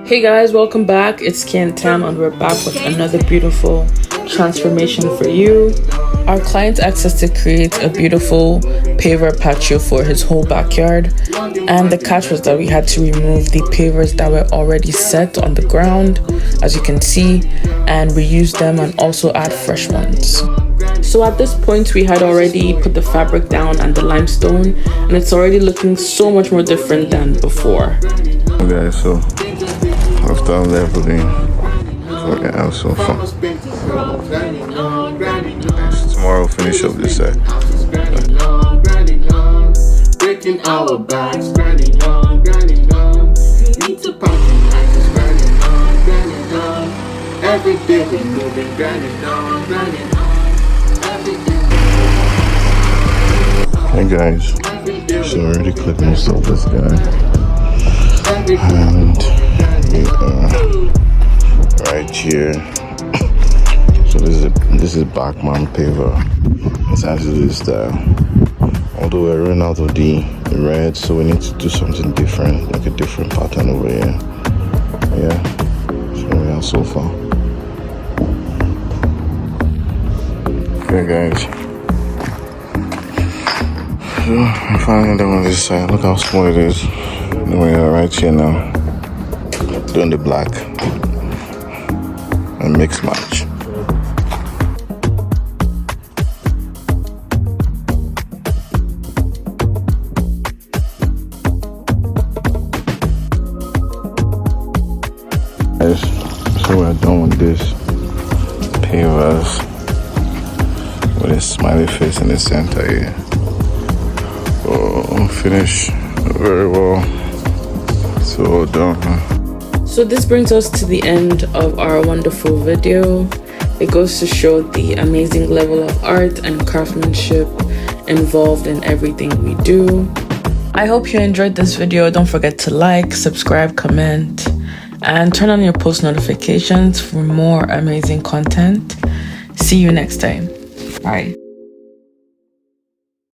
Hey guys, welcome back. It's Kian Tam and we're back with another beautiful transformation for you. Our client asked us to create a beautiful paver patio for his whole backyard, and the catch was that we had to remove the pavers that were already set on the ground, as you can see, and reuse them and also add fresh ones. So at this point we had already put the fabric down and the limestone, and it's already looking so much more different than before. Okay, so after leveling, working out so far. Tomorrow finish up this side. Breaking our backs, grinding on, grinding on. Need to pump grinding on, grinding on. Every day we moving, grinding on, grinding on. Hey guys, so I already clipped most of this guy, and we are right here. So this is Bachman paver. It's actually this style. Although we're running out of the red, so we need to do something different, like a different pattern over here. Yeah, so we are so far. Okay guys, so I'm finally done on this side. Look how small it is. And we are right here now, doing the black and mix match. So we're done with this pavers with a smiley face in the center here. Oh, finish very well. So well done. So this brings us to the end of our wonderful video. It goes to show the amazing level of art and craftsmanship involved in everything we do. I hope you enjoyed this video. Don't forget to like, subscribe, comment, and turn on your post notifications for more amazing content. See you next time. Bye.